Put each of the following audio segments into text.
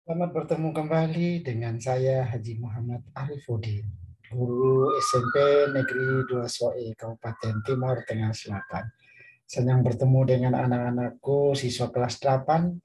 Selamat bertemu kembali dengan saya Haji Muhammad Arifudin, guru SMP Negeri 2 Soe, Kabupaten Timur Tengah Selatan. Senang bertemu dengan anak-anakku siswa kelas 8,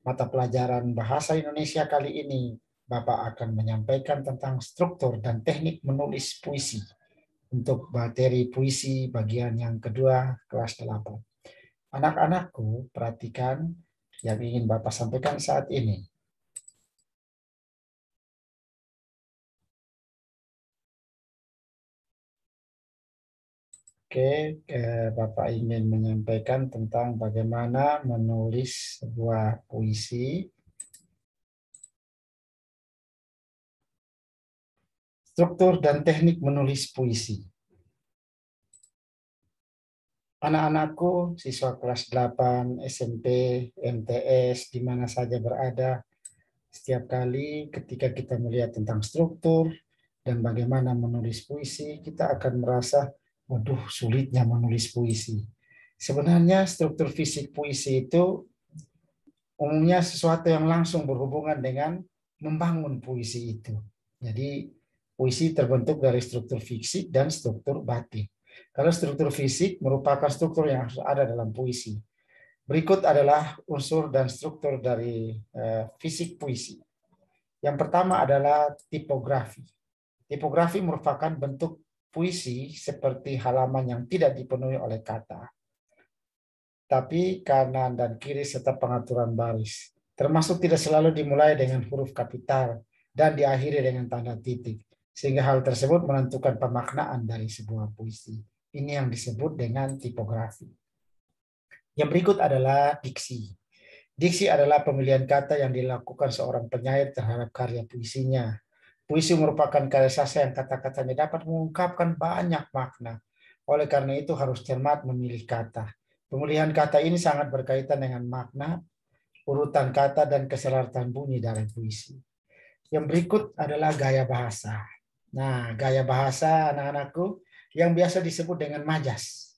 mata pelajaran Bahasa Indonesia kali ini. Bapak akan menyampaikan tentang struktur dan teknik menulis puisi untuk materi puisi bagian yang kedua kelas 8. Anak-anakku, perhatikan yang ingin Bapak sampaikan saat ini. Oke, Bapak ingin menyampaikan tentang bagaimana menulis sebuah puisi, struktur dan teknik menulis puisi. Anak-anakku, siswa kelas 8, SMP, MTS, di mana saja berada, setiap kali ketika kita melihat tentang struktur dan bagaimana menulis puisi, kita akan merasa, waduh, sulitnya menulis puisi. Sebenarnya struktur fisik puisi itu umumnya sesuatu yang langsung berhubungan dengan membangun puisi itu. Jadi puisi terbentuk dari struktur fisik dan struktur batin. Kalau struktur fisik merupakan struktur yang harus ada dalam puisi. Berikut adalah unsur dan struktur dari fisik puisi. Yang pertama adalah tipografi. Tipografi merupakan bentuk puisi seperti halaman yang tidak dipenuhi oleh kata, tapi kanan dan kiri serta pengaturan baris. Termasuk tidak selalu dimulai dengan huruf kapital dan diakhiri dengan tanda titik. Sehingga hal tersebut menentukan pemaknaan dari sebuah puisi. Ini yang disebut dengan tipografi. Yang berikut adalah diksi. Diksi adalah pemilihan kata yang dilakukan seorang penyair terhadap karya puisinya. Puisi merupakan karya sastra yang kata-katanya dapat mengungkapkan banyak makna. Oleh karena itu harus cermat memilih kata. Pemilihan kata ini sangat berkaitan dengan makna, urutan kata, dan keselarasan bunyi dari puisi. Yang berikut adalah gaya bahasa. Nah, gaya bahasa anak-anakku yang biasa disebut dengan majas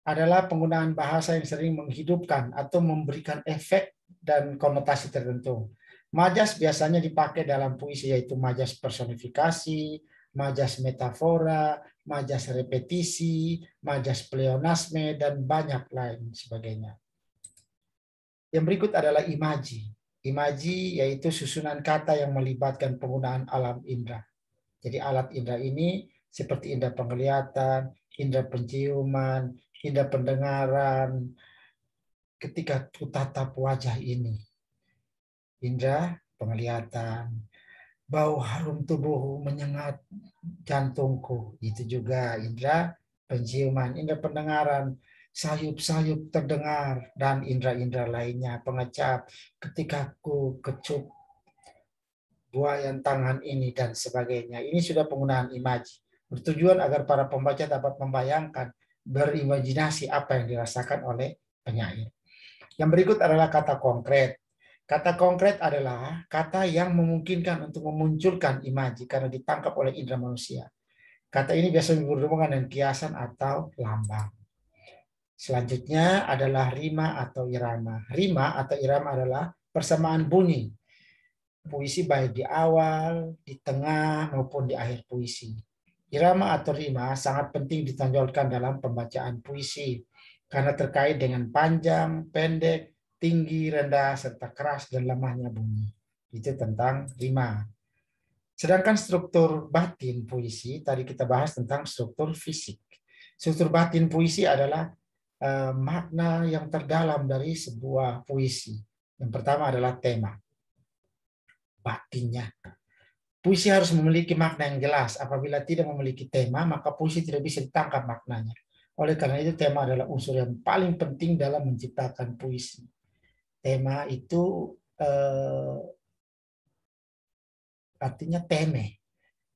adalah penggunaan bahasa yang sering menghidupkan atau memberikan efek dan konotasi tertentu. Majas biasanya dipakai dalam puisi yaitu majas personifikasi, majas metafora, majas repetisi, majas pleonasme, dan banyak lain sebagainya. Yang berikut adalah imaji. Imaji yaitu susunan kata yang melibatkan penggunaan alam indera. Jadi alat indera ini seperti indera penglihatan, indera penciuman, indera pendengaran. Ketika ku tatap wajah ini, indera penglihatan, bau harum tubuhmu menyengat jantungku, itu juga indera penciuman, indera pendengaran, sayup-sayup terdengar, dan indera-indera lainnya, pengecap, ketika ku kecup buayan tangan ini, dan sebagainya. Ini sudah penggunaan imaji. Bertujuan agar para pembaca dapat membayangkan, berimajinasi apa yang dirasakan oleh penyair. Yang berikut adalah kata konkret. Kata konkret adalah kata yang memungkinkan untuk memunculkan imaji karena ditangkap oleh indera manusia. Kata ini biasanya berhubungan dengan kiasan atau lambang. Selanjutnya adalah rima atau irama. Rima atau irama adalah persamaan bunyi puisi baik di awal, di tengah, maupun di akhir puisi. Irama atau rima sangat penting ditonjolkan dalam pembacaan puisi karena terkait dengan panjang, pendek, tinggi, rendah, serta keras dan lemahnya bunyi. Itu tentang rima. Sedangkan struktur batin puisi, tadi kita bahas tentang struktur fisik. Struktur batin puisi adalah makna yang terdalam dari sebuah puisi. Yang pertama adalah tema, batinnya. Puisi harus memiliki makna yang jelas. Apabila tidak memiliki tema, maka puisi tidak bisa ditangkap maknanya. Oleh karena itu, tema adalah unsur yang paling penting dalam menciptakan puisi. Tema itu artinya teme.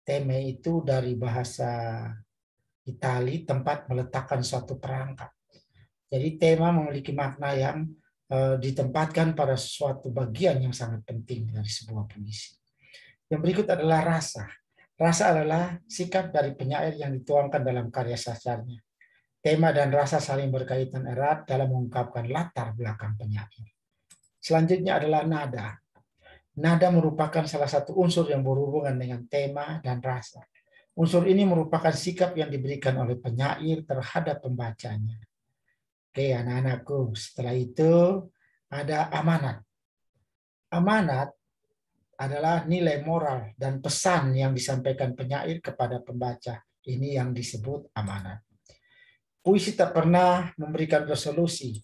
Teme itu dari bahasa Itali, tempat meletakkan suatu perangkat. Jadi tema memiliki makna yang ditempatkan pada suatu bagian yang sangat penting dari sebuah puisi. Yang berikut adalah rasa. Rasa adalah sikap dari penyair yang dituangkan dalam karya sastranya. Tema dan rasa saling berkaitan erat dalam mengungkapkan latar belakang penyair. Selanjutnya adalah nada. Nada merupakan salah satu unsur yang berhubungan dengan tema dan rasa. Unsur ini merupakan sikap yang diberikan oleh penyair terhadap pembacanya. Oke, anak-anakku, setelah itu ada amanat. Amanat adalah nilai moral dan pesan yang disampaikan penyair kepada pembaca. Ini yang disebut amanat. Puisi tak pernah memberikan resolusi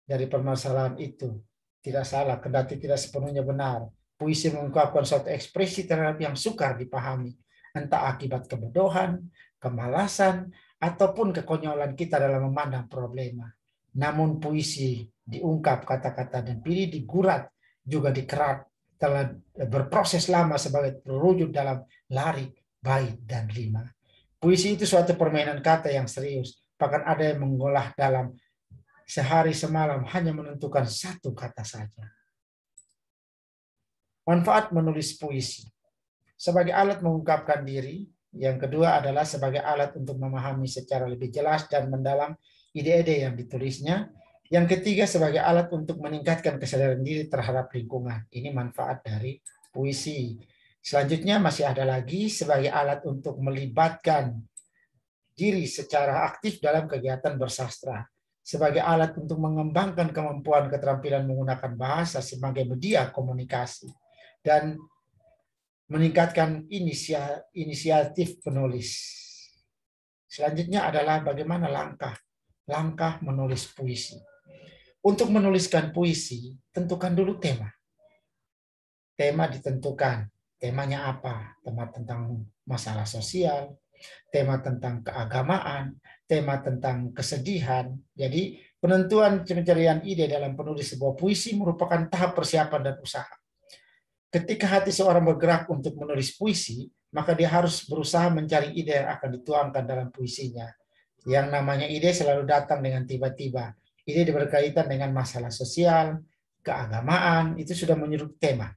dari permasalahan itu. Tidak salah, kendati tidak sepenuhnya benar. Puisi mengungkapkan suatu ekspresi terhadap yang sukar dipahami, entah akibat kebodohan, kemalasan, ataupun kekonyolan kita dalam memandang problema. Namun puisi diungkap kata-kata dan pilih digurat, juga dikerat, telah berproses lama sebagai terwujud dalam larik, bait, dan rima. Puisi itu suatu permainan kata yang serius, bahkan ada yang mengolah dalam sehari semalam hanya menentukan satu kata saja. Manfaat menulis puisi. Sebagai alat mengungkapkan diri, yang kedua adalah sebagai alat untuk memahami secara lebih jelas dan mendalam ide-ide yang ditulisnya. Yang ketiga sebagai alat untuk meningkatkan kesadaran diri terhadap lingkungan. Ini manfaat dari puisi. Selanjutnya masih ada lagi sebagai alat untuk melibatkan diri secara aktif dalam kegiatan bersastra, sebagai alat untuk mengembangkan kemampuan keterampilan menggunakan bahasa sebagai media komunikasi, dan meningkatkan inisiatif penulis. Selanjutnya adalah bagaimana langkah menulis puisi. Untuk menuliskan puisi, tentukan dulu tema. Tema ditentukan. Temanya apa? Tema tentang masalah sosial, tema tentang keagamaan, tema tentang kesedihan. Jadi penentuan pencarian ide dalam penulis sebuah puisi merupakan tahap persiapan dan usaha. Ketika hati seorang bergerak untuk menulis puisi, maka dia harus berusaha mencari ide yang akan dituangkan dalam puisinya. Yang namanya ide selalu datang dengan tiba-tiba. Ide berkaitan dengan masalah sosial, keagamaan, itu sudah menyerut tema,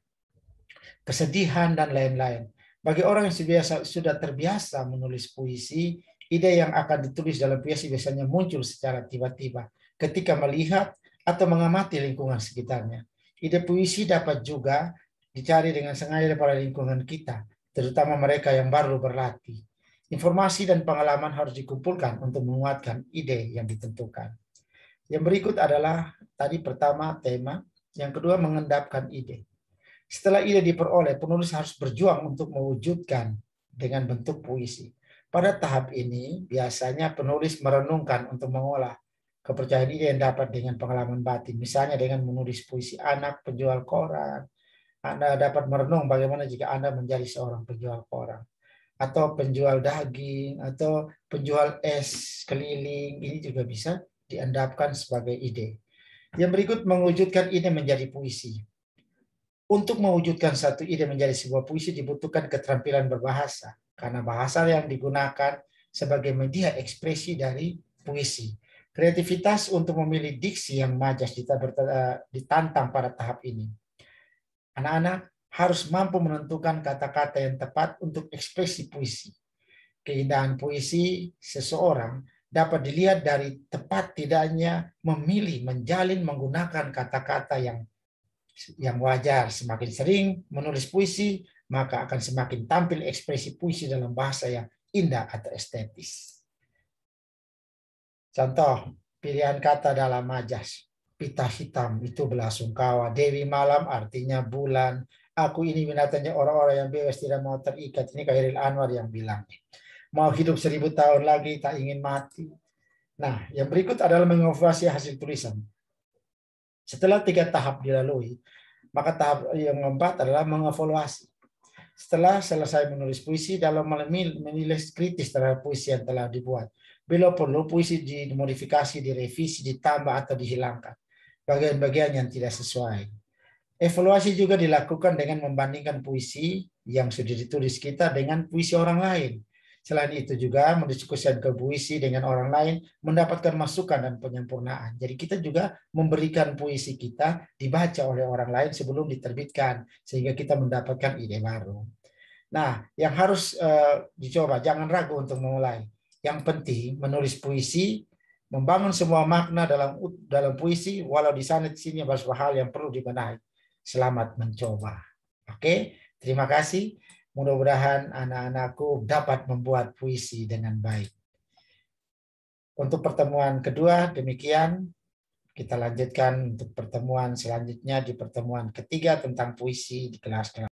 kesedihan, dan lain-lain. Bagi orang yang sudah terbiasa menulis puisi, ide yang akan ditulis dalam puisi biasanya muncul secara tiba-tiba ketika melihat atau mengamati lingkungan sekitarnya. Ide puisi dapat juga dicari dengan sengaja pada lingkungan kita, terutama mereka yang baru berlatih. Informasi dan pengalaman harus dikumpulkan untuk menguatkan ide yang ditentukan. Yang berikut adalah tadi pertama tema, yang kedua mengendapkan ide. Setelah ide diperoleh, penulis harus berjuang untuk mewujudkan dengan bentuk puisi. Pada tahap ini, biasanya penulis merenungkan untuk mengolah kepercayaan ide yang dapat dengan pengalaman batin. Misalnya dengan menulis puisi anak penjual koran. Anda dapat merenung bagaimana jika Anda menjadi seorang penjual koran, atau penjual daging, atau penjual es keliling. Ini juga bisa diendapkan sebagai ide. Yang berikut mewujudkan ide menjadi puisi. Untuk mewujudkan satu ide menjadi sebuah puisi dibutuhkan keterampilan berbahasa, karena bahasa yang digunakan sebagai media ekspresi dari puisi. Kreativitas untuk memilih diksi yang majas ditantang pada tahap ini. Anak-anak harus mampu menentukan kata-kata yang tepat untuk ekspresi puisi. Keindahan puisi seseorang dapat dilihat dari tepat tidaknya memilih, menjalin, menggunakan kata-kata yang wajar. Semakin sering menulis puisi, maka akan semakin tampil ekspresi puisi dalam bahasa yang indah atau estetis. Contoh, pilihan kata dalam majas. Pita hitam itu belasungkawa. Dewi malam artinya bulan. Aku ini binatangnya orang-orang yang bebas tidak mau terikat. Ini Khairil Anwar yang bilang. Mau hidup 1000 tahun lagi, tak ingin mati. Nah, yang berikut adalah mengevaluasi hasil tulisan. Setelah 3 tahap dilalui, maka tahap yang keempat adalah mengevaluasi. Setelah selesai menulis puisi, dalam menilai kritis terhadap puisi yang telah dibuat. Bila perlu, puisi dimodifikasi, direvisi, ditambah, atau dihilangkan bagian-bagian yang tidak sesuai. Evaluasi juga dilakukan dengan membandingkan puisi yang sudah ditulis kita dengan puisi orang lain. Selain itu juga mendiskusikan ke puisi dengan orang lain, mendapatkan masukan dan penyempurnaan. Jadi kita juga memberikan puisi kita dibaca oleh orang lain sebelum diterbitkan, sehingga kita mendapatkan ide baru. Nah, yang harus dicoba, jangan ragu untuk memulai. Yang penting menulis puisi, membangun semua makna dalam puisi, walau di sana di sini beberapa hal yang perlu dibenahi. Selamat mencoba. Oke, terima kasih. Mudah-mudahan anak-anakku dapat membuat puisi dengan baik. Untuk pertemuan kedua, demikian. Kita lanjutkan untuk pertemuan selanjutnya di pertemuan ketiga tentang puisi di kelas 8.